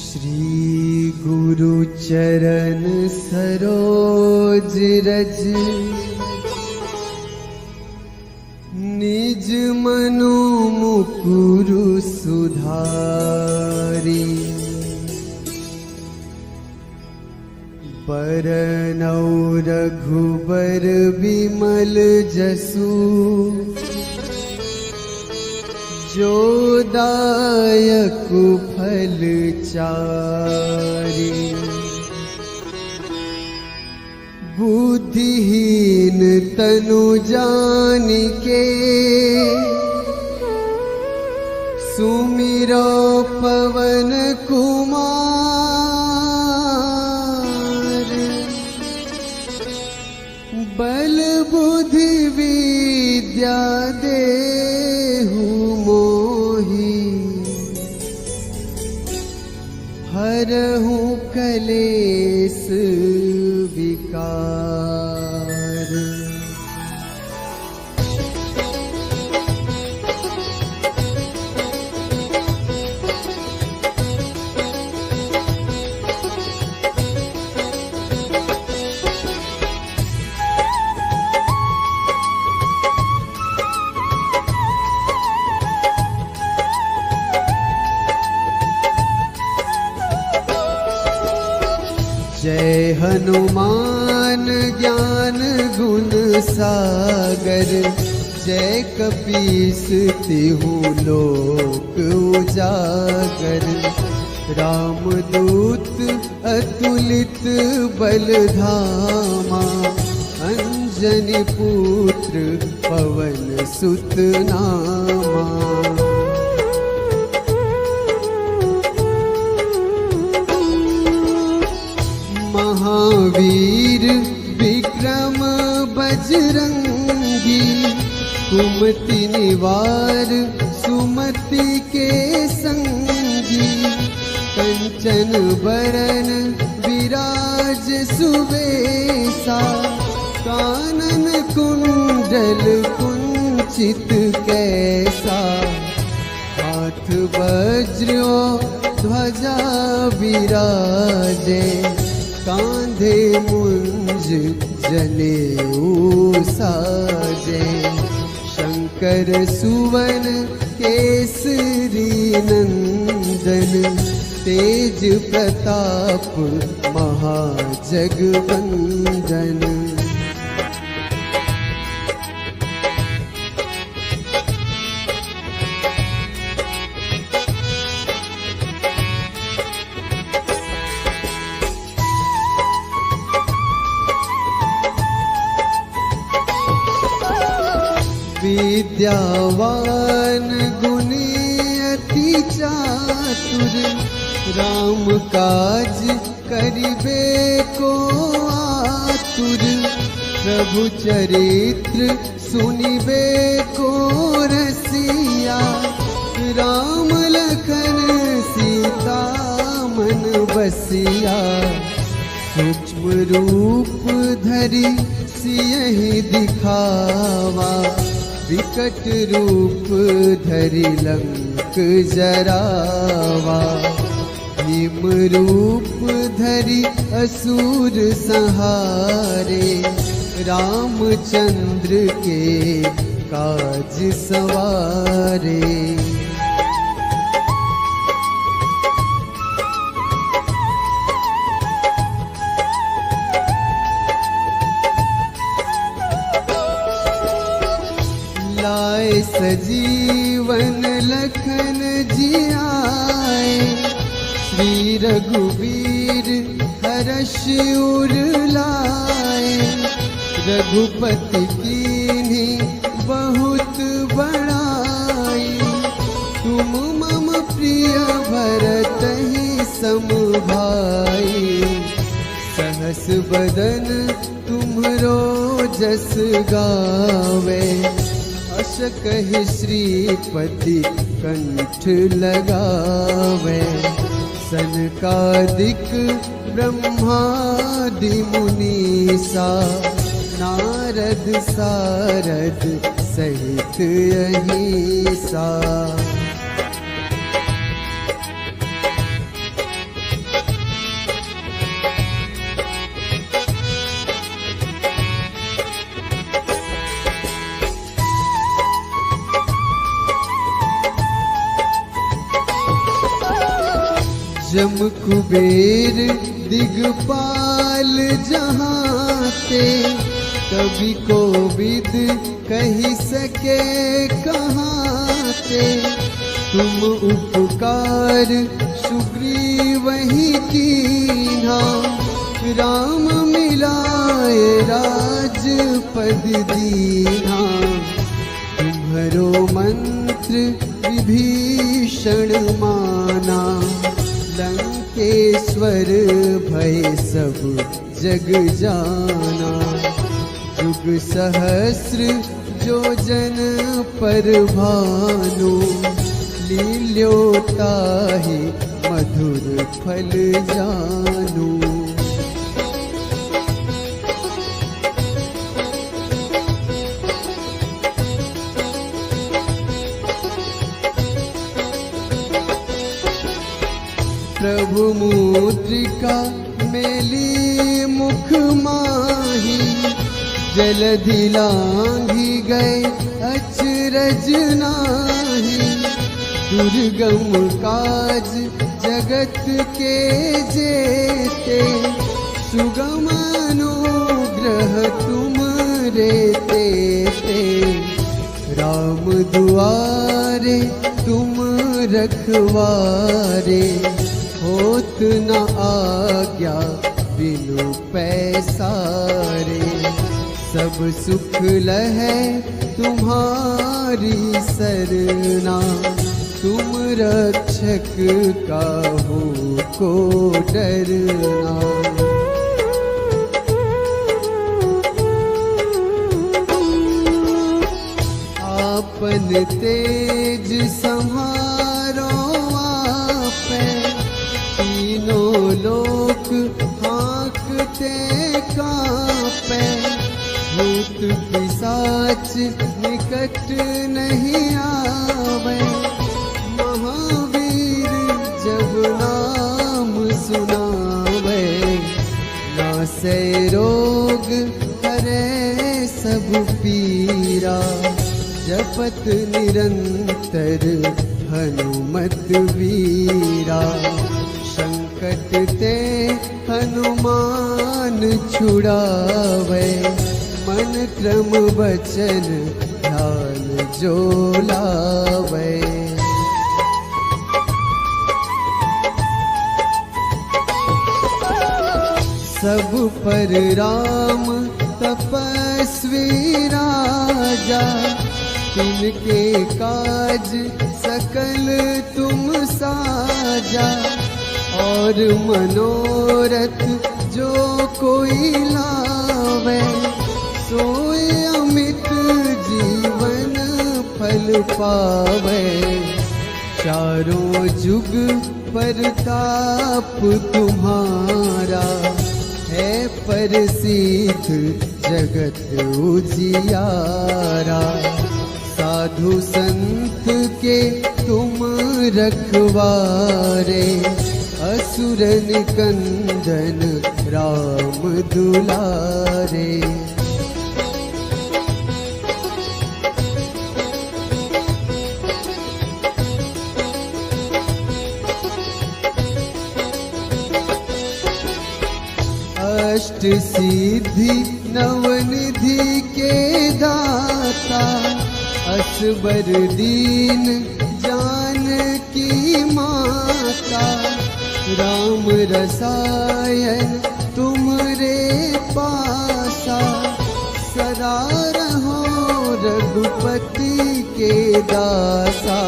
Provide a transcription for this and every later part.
श्री गुरु चरण सरोज रज निज मनु मुकुरु सुधारी। बरनौ रघुबर विमल जसु जो दायक फल चारि। बुद्धिहीन तनु जानिके सुमिरो पवन कुमार। बल बुद्धि विद्या देहु मोहि हरहु कलेस विकार। जय हनुमान ज्ञान गुण सागर। जय कपीस तिहु लोक उजागर। रामदूत अतुलित बल धामा। अंजनी पुत्र पवन सुत नामा। महावीर विक्रम बजरंगी। कुमति निवार सुमति के संगी। कंचन बरन विराज सुवेशा। कानन कुंडल कुंचित कैसा। हाथ वज्र ध्वजा विराजे। कांधे मुंज जनेऊ साजे। शंकर सुवन केसरी नंदन। तेज प्रताप महाजगवंदन। विद्यावान गुणी अति चातुर। राम काज करिबे को आतुर। प्रभु चरित्र सुनिबे को रसिया। राम लखन सीता मन बसिया। सूक्ष्म रूप धरि सियहि दिखावा। विकट रूप धरि लंक जरावा। भीम रूप धरि असुर संहारे। रामचंद्र के काज सवारे। लाए सजीवन लखन जियाए। श्री रघुवीर हर्ष उर लाए। रघुपति कीन्ही बहुत बड़ाई। तुम मम प्रिय भरतहि सम भाई। सहस बदन तुम्हरो जस गावे। अस कहि श्रीपति कंठ लगावे। सनकादिक ब्रह्मादि मुनीसा। नारद सारद सहित अहिसा। जम कुबेर दिगपाल जहाँ ते, कभी कोविद कही सके कहाँ ते। तुम उपकार सुग्रीव ही कीन्हा, राम मिलाए राजपद दीन्हा। तुम्हरो मंत्र विभीषण माना, लंकेश्वर भय सब जग जाना। जुग सहस्र जो जन पर भानु, लील्योताहि मधुर फल जानू। प्रभु मुद्रिका मेली मुख माही, जलधि लांघी गए अचरज नाही। दुर्गम काज जगत के जेते, सुगम अनुग्रह तुम रे तेते। राम दुआरे तुम रखवारे, होत न आज्ञा बिनु पैसारे। सब सुख लहै तुम्हारी सरना, तुम रक्षक काहू को डरना। आपन तेज संहारो आपै, तीनों लोक हाँकते कांपै। भूत पिशाच निकट नहीं आवे, महावीर जब नाम सुनावे। नासै रोग हरै सब पीरा, जपत निरंतर हनुमत वीरा। संकट ते हनुमान छुड़ावे, मन क्रम वचन ध्यान जो लावे। सब पर राम तपस्वी राजा, तिनके काज सकल तुम साजा। और मनोरथ जो कोई लावे, सोए अमित जीवन फल पावे। चारों जुग परताप तुम्हारा, है प्रसिद्ध जगत उजियारा। साधु संत के तुम रखवारे, असुर निकंदन राम दुलारे। अष्ट सिद्धि नवनिधि के दाता, असबर दीन जानकी माता। राम रसायन तुमरे पासा, सदा रहो रघुपति के दासा।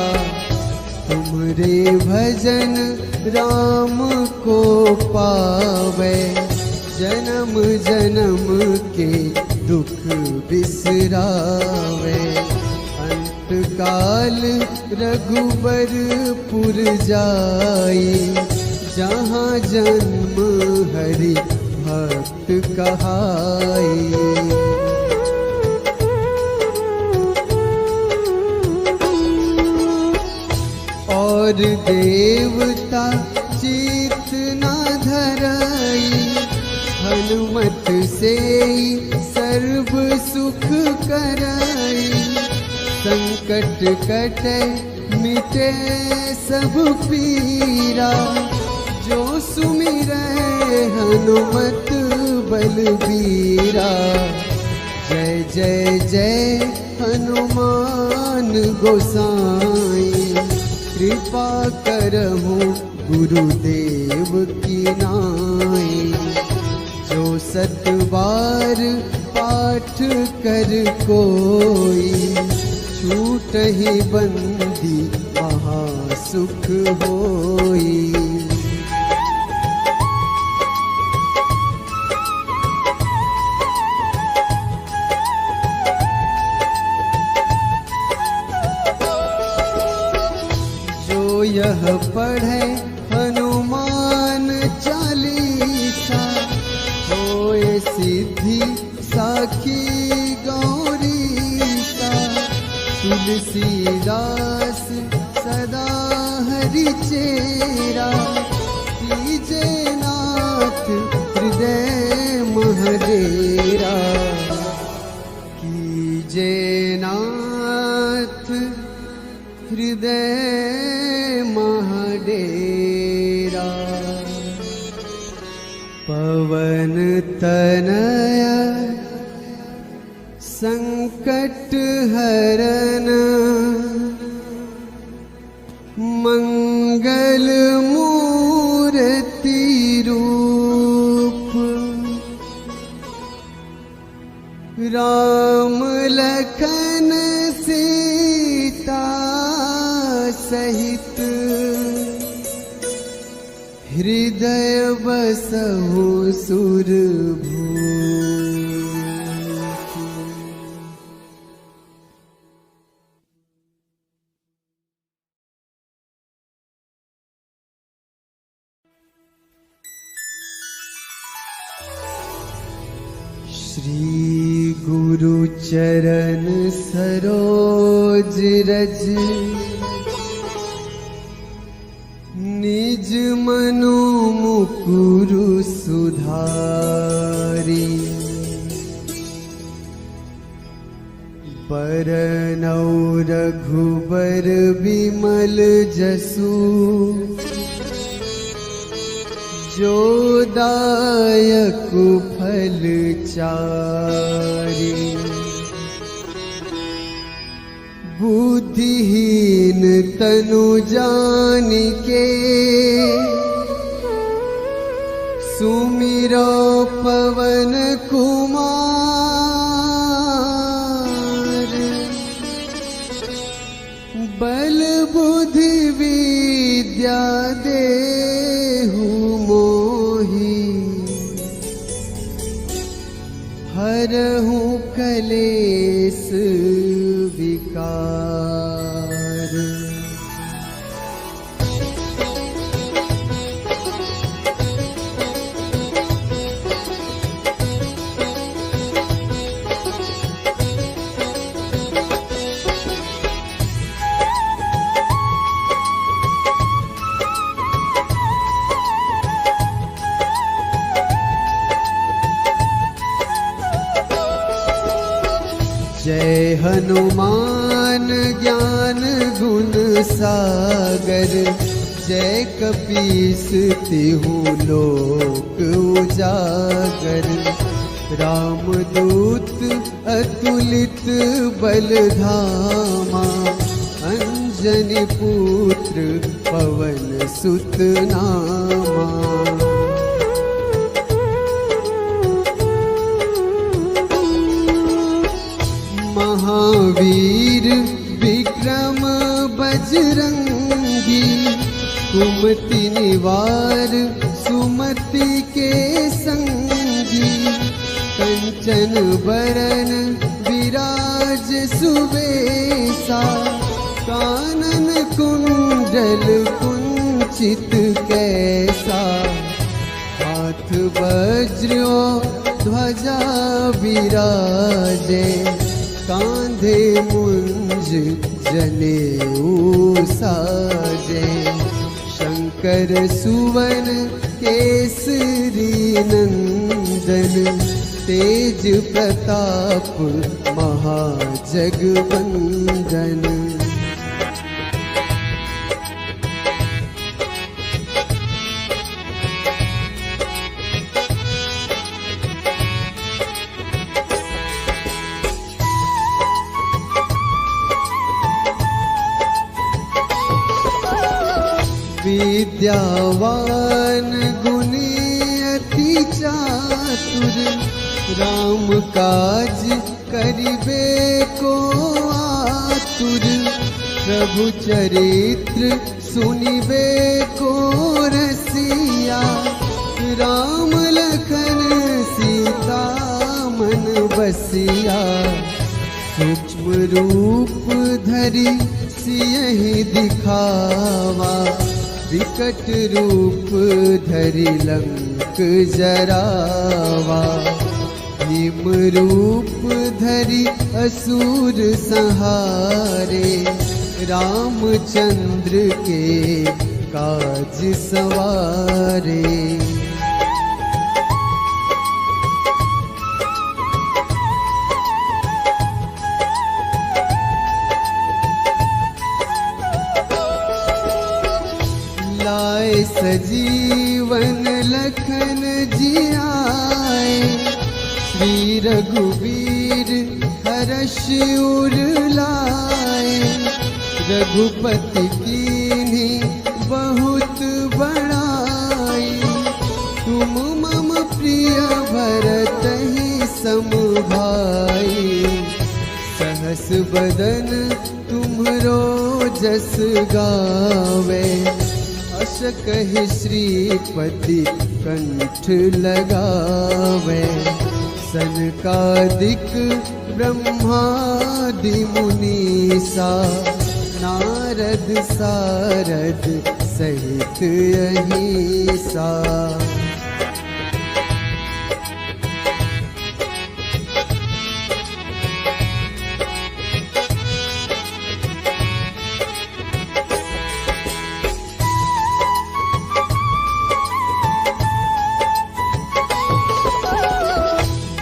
तुमरे भजन राम को पावे, जन्म जन्म के दुख बिसरावे। अंत काल रघुबरपुर जाई, जहाँ जन्म हरि भक्त कहाई। और देवता चित न धरई, हनुमत से सर्व सुख करई। संकट कटे मिटे सब पीरा, जो सुमिरै हनुमत बलबीरा। जय जय जय हनुमान गोसाई, कृपा करहु गुरुदेव की नाई। जो 7 बार पाठ कर कोई, छूटहि बंदी महासुख होई। यह पढ़े हनुमान चालीसा, होए सिद्धि साखी गौरीसा। तुलसीदास सदा हरि चेरा, कीजे नाथ हृदय महडेरा। कीजे नाथ हृदय महडेरा। पवन तनया संकट हरन, मंगल मूर्ति रूप। राम लखन सीता सहित, हृदय बसहु सुरभूप। श्री गुरु चरण सरोज रज, निज मनु मुकुरु सुधारी। बरनौ रघुबर बिमल जसु, जो दायक फल चारि। बुद्धिहीन तनु जानिके, सुमिरो पवन कुमार। बल बुद्धि विद्या देहु मोहि, हरहु कलेस विकार। जय हनुमान ज्ञान गुण सागर, जय कपीस तिहु लोक उजागर। रामदूत अतुलित बल धामा, अंजनी पुत्र पवन सुत नामा। महावीर विक्रम बजरंगी, कुमति निवार सुमति के संगी। कंचन बरन विराज सुबेसा, कानन कुंडल कुंचित कैसा। हाथ वज्र ध्वजा विराजे, कांधे मुंज जनेऊ साजे। शंकर सुवन केसरी नंदन, तेज प्रताप महाजगवंदन। विद्यावान गुणी अति चातुर, राम काज करिबे को आतुर, प्रभु चरित्र सुनिबे को रसिया, राम लखन सीता मन बसिया, सूक्ष्म रूप धरि सियहि दिखावा, विकट रूप धरि लंक जरावा, भीम रूप धरि असुर संहारे, रामचंद्र के काज सवारे। लाए सजीवन लखन जियाए, श्री रघुवीर हर्ष उर लाए, रघुपति कीन्ही बहुत बड़ाई, तुम मम प्रिय भरतहि सम भाई, सहस बदन तुम्हरो जस गावे, अस कहि श्रीपति कंठ लगावे, सनकादिक ब्रह्मादि मुनीसा, नारद सारद सहित अहिसा।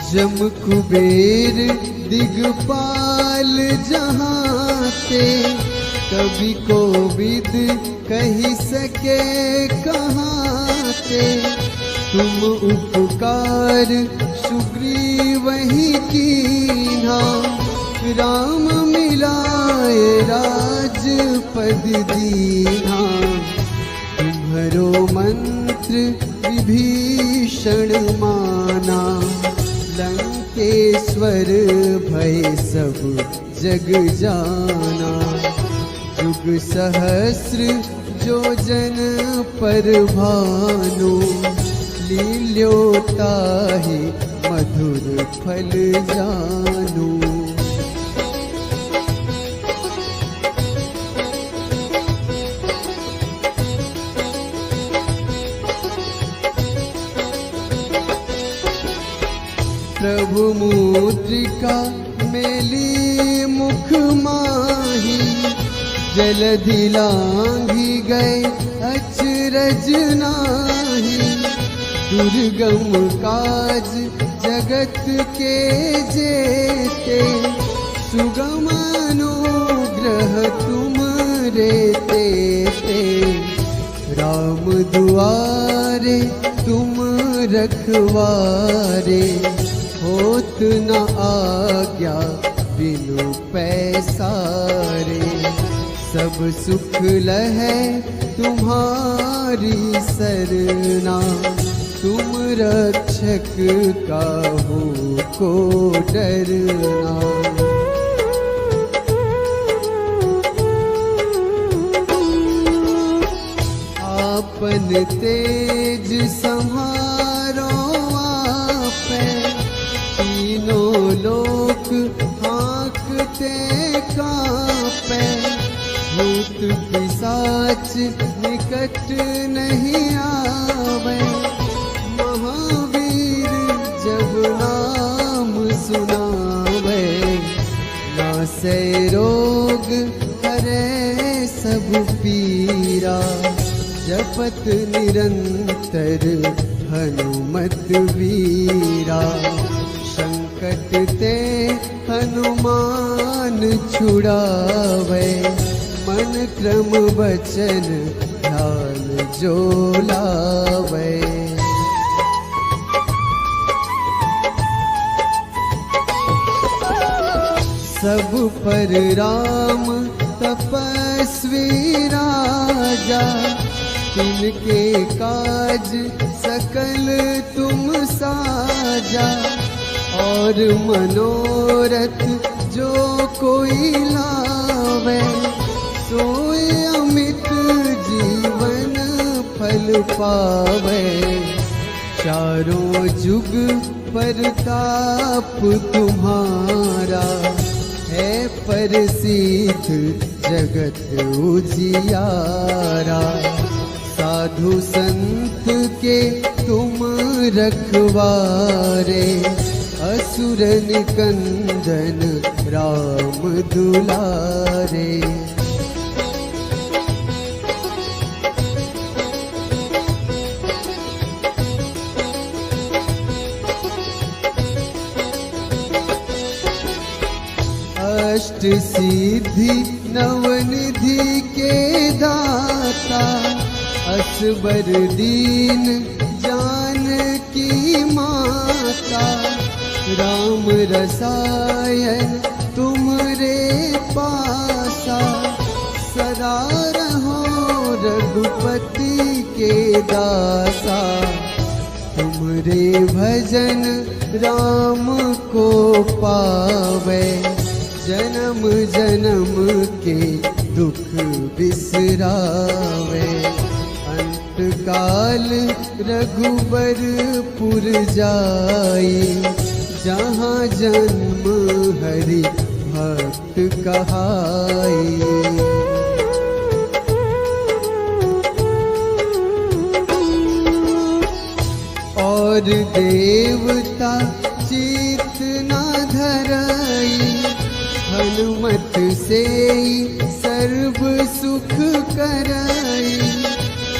जम कुबेर दिगपाल जहाते, कवि कोविद कही सके कहाते, तुम उपकार सुग्रीवहि कीन्हा, राम मिलाए राजपद दीन्हा, तुम्हरो मंत्र विभीषण माना, लंकेश्वर भय सब जग जाना, जुग सहस्र जो जन पर भानु, लील्योताहि मधुर फल जानू। प्रभु मुद्रिका मेली मुख माही, जलधि लांघि गए अचरज नाही, दुर्गम काज जगत के जेते, सुगम अनुग्रह तुमरे तेते, राम दुआरे तुम रखवारे, होत न आज्ञा बिनु पैसारे, सब सुख लहै तुम्हारी सरना, तुम रक्षक काहू को डरना। आपन तेज संहारो आपे, तीनों लोक हाँकते कांपे, भूत पिशाच निकट नहीं आवे, महावीर जब नाम सुनावे, नासै रोग हरै सब पीरा, जपत निरंतर हनुमत वीरा, संकट ते हनुमान छुड़ावे, मन क्रम वचन ध्यान जो लावे। सब पर राम तपस्वी राजा, तिनके काज सकल तुम साजा, और मनोरथ जो कोई लावे, सोए अमित जीवन फल पावे। चारों जुग परताप तुम्हारा, है प्रसिद्ध जगत उजियारा। साधु संत के तुम रखवारे, असुर निकंदन राम दुलारे। अष्ट सिद्धि नवनिधि के दाता, असबर दीन जानकी माता। राम रसायन तुमरे पासा, सदा रहो रघुपति के दासा। तुमरे भजन राम को पावे, जन्म जन्म के दुख बिसरावे। अंत काल रघुबरपुर जाई, जहाँ जन्म हरि भक्त कहाई। और देवता चित न धरई, हनुमत से सर्व सुख करई।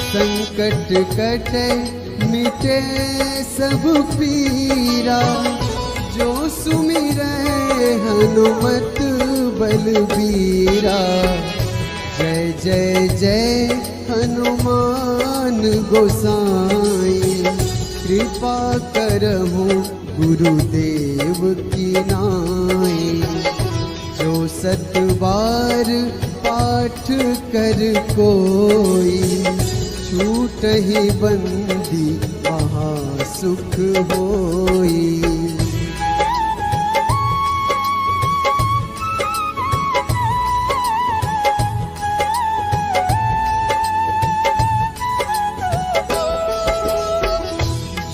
संकट कटे मिटे सब पीरा, जो सुमिरै हनुमत बलबीरा। जय जय जय हनुमान गोसाई, कृपा करहु गुरुदेव की नाई। जो 7 बार पाठ कर कोई, छूटहि बंदी महा सुख होई।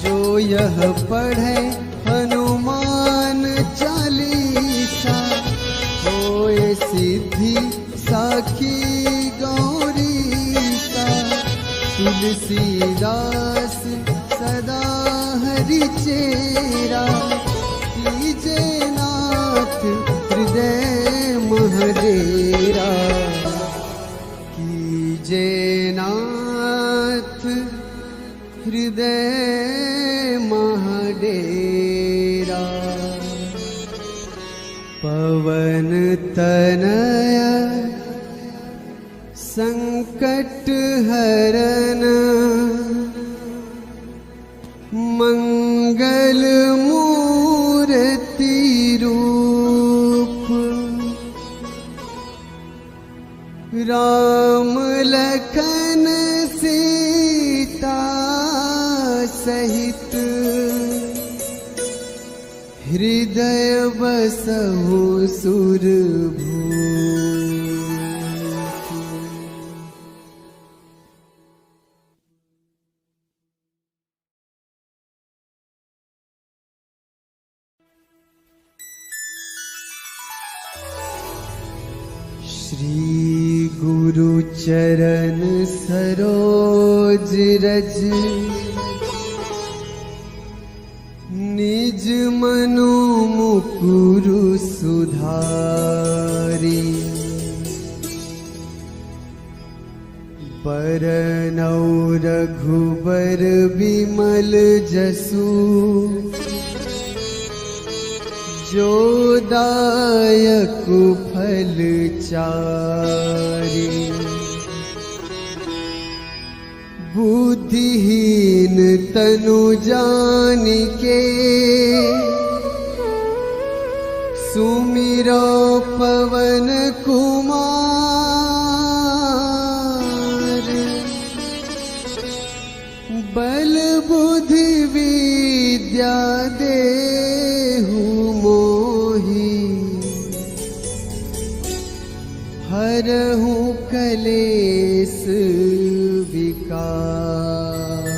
जो यह पढ़े हनुमान चालीसा, होए सिद्धि साखी गौरीसा। तुलसीदास सदा हरि चेरा, कीजे नाथ हृदय महडेरा। कीजे नाथ हृदय महडेरा। पवन तनया संकट हरन, मंगल मूर्ति रूप। राम लखन सीता सहित, हृदय बसहु सुरभूप। श्री गुरु चरण सरोज रज, निज मनु मुकुरु सुधारी। बरनौ रघुबर बिमल जसु, जो दायक फल चारि। बुद्धिहीन तनु जानिके, सुमिरो पवन कुमार। कलेस विकार।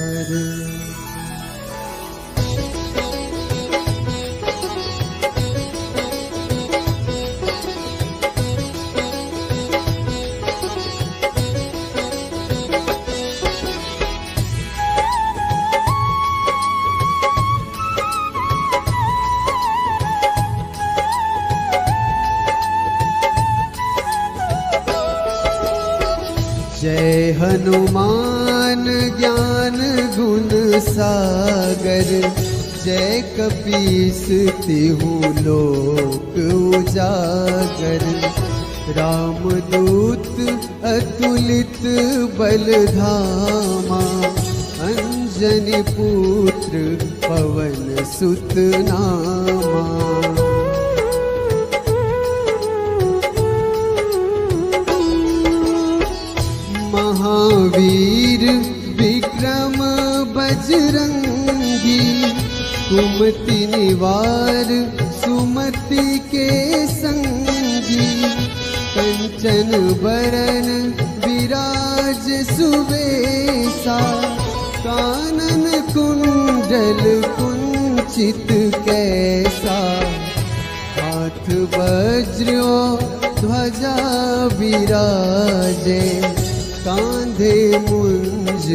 जय हनुमान ज्ञान गुण सागर, जय कपीस तिहु लोक उजागर। रामदूत अतुलित बल धामा, अंजनी पुत्र पवन सुत नामा। महावीर विक्रम बजरंगी, कुमति निवार सुमति के संगी। कंचन बरन विराज सुबेसा, कानन कुंडल कुंचित कैसा। हाथ वज्र ध्वजा विराजे, कांधे मुंज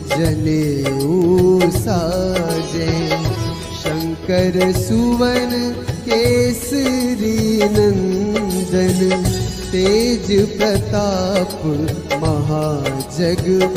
जनेऊ साजे। शंकर सुवन केसरी नंदन, तेज प्रताप महाजगवंदन।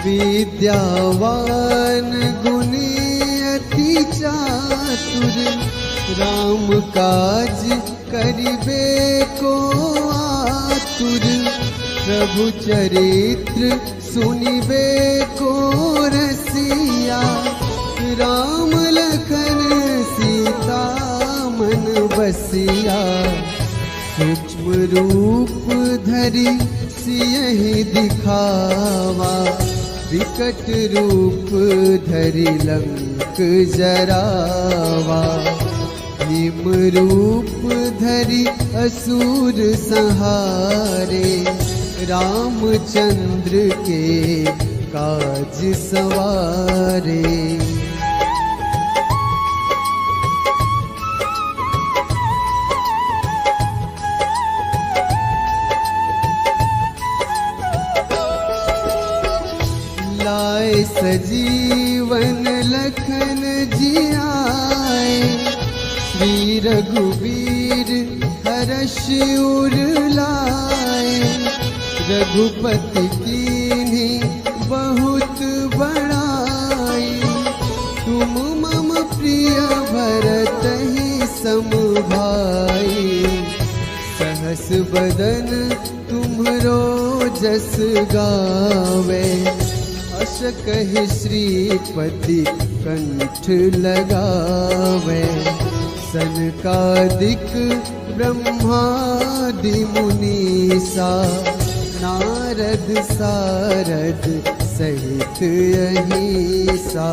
विद्यावान गुणी अति चातुर, राम काज करिबे को आतुर। प्रभु चरित्र सुनिबे को रसिया, राम लखन सीता मन बसिया। सूक्ष्म रूप धरि सियहि दिखावा, विकट रूप धरि लंक जरावा। भीम रूप धरि असुर संहारे, रामचंद्र के काज सवारे। लाए सजीवन लखन जियाए, श्री रघुवीर हर्ष उर लाए। रघुपति कीन्ही बहुत बड़ाई, तुम मम प्रिय भरतहि सम भाई। सहस बदन तुम्हरो जस गावे, अस कहि श्रीपति कंठ लगावे। सनकादिक ब्रह्मादि मुनीसा, नारद सारद सहित अहिसा।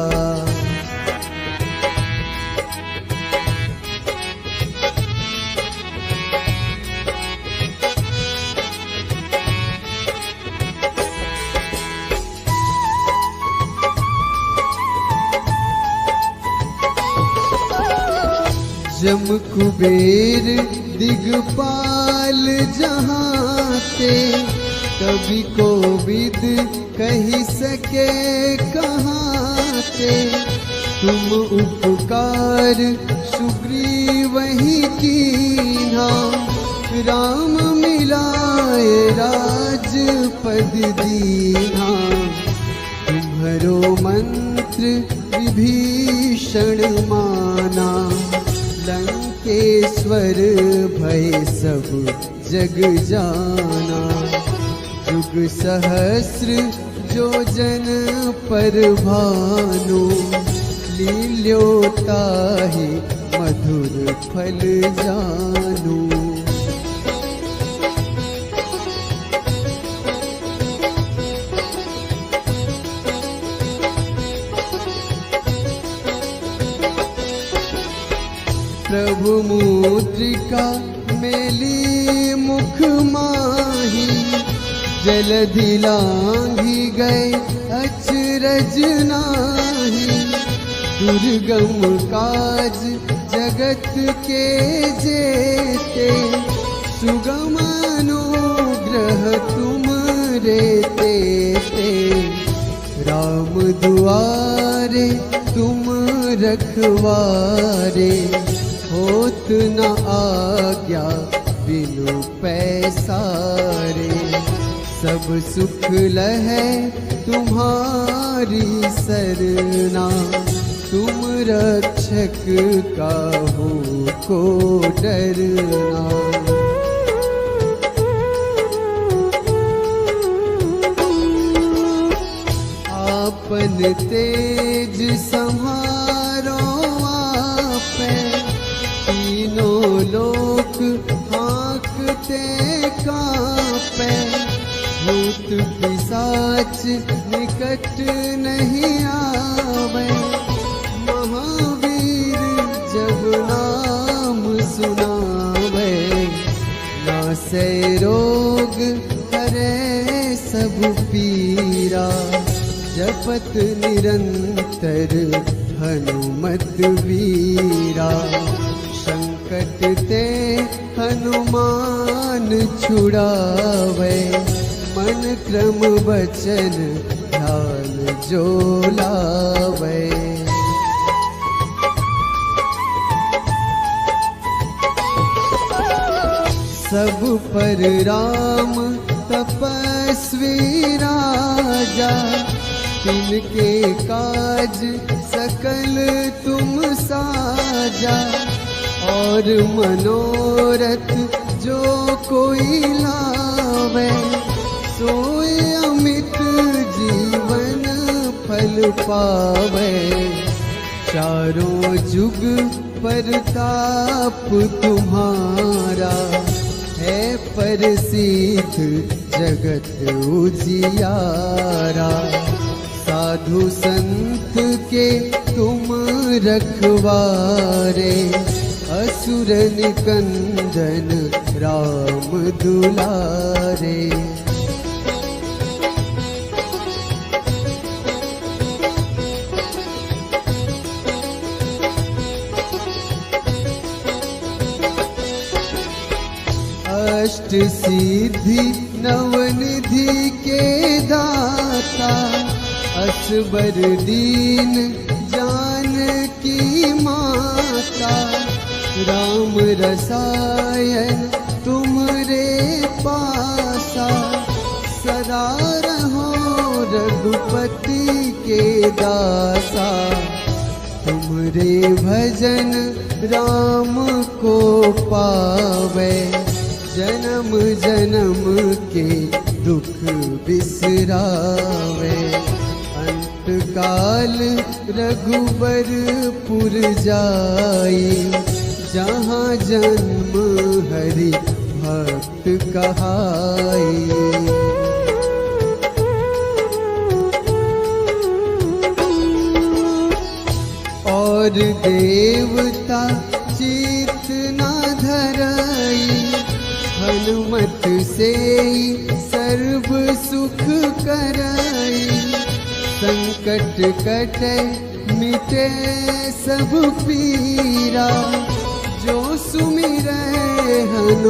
जम कुबेर दिगपाल जहाते, कवि कोविद कही सके कहाते। तुम उपकार सुग्रीवहि कीन्हा, राम मिलाए राजपद दीन्हा। तुम्हरो मंत्र विभीषण माना, लंकेश्वर भय सब जग जाना। जुग सहस्र जो जन पर भानु, लील्योताहि मधुर फल जानू। प्रभु मुद्रिका मेली मुख माही, जलधि लांघी गए अचरज नाही। दुर्गम काज जगत के जेते, सुगम अनुग्रह तुम रे तेते। राम दुआरे तुम रखवारे, होत न आज्ञा बिनु पैसारे। सब सुख लहै तुम्हारी सरना, तुम रक्षक काहू को डरना। आपन तेज संहारो आपे, तीनों लोक हाँकते कांपे। भूत पिशाच निकट नहीं आवे, महावीर जब नाम सुनावे। नासै रोग हरै सब पीरा, जपत निरंतर हनुमत वीरा। संकट ते हनुमान छुड़ावे, मन क्रम वचन ध्यान जो लावे। सब पर राम तपस्वी राजा, तिनके काज सकल तुम साजा। और मनोरथ जो कोई लावे, सोए अमित जीवन फल पावे। चारों जुग परताप तुम्हारा, है प्रसिद्ध जगत उजियारा। साधु संत के तुम रखवारे, असुर निकंदन राम दुलारे। अष्ट सिद्धि नवनिधि के दाता, असबर दीन जानकी माता। राम रसायन तुमरे पासा, सदा रहो रघुपति के दासा। तुमरे भजन राम को पावे, जन्म जन्म के दुख बिसरावे। अंत काल रघुबरपुर जाई, जहाँ जन्म हरि भक्त कहाई। और देवता चित न धरई, हनुमत से सर्व सुख करई। संकट कटे मिटे सब पीरा, जो सुमिरै हनुमत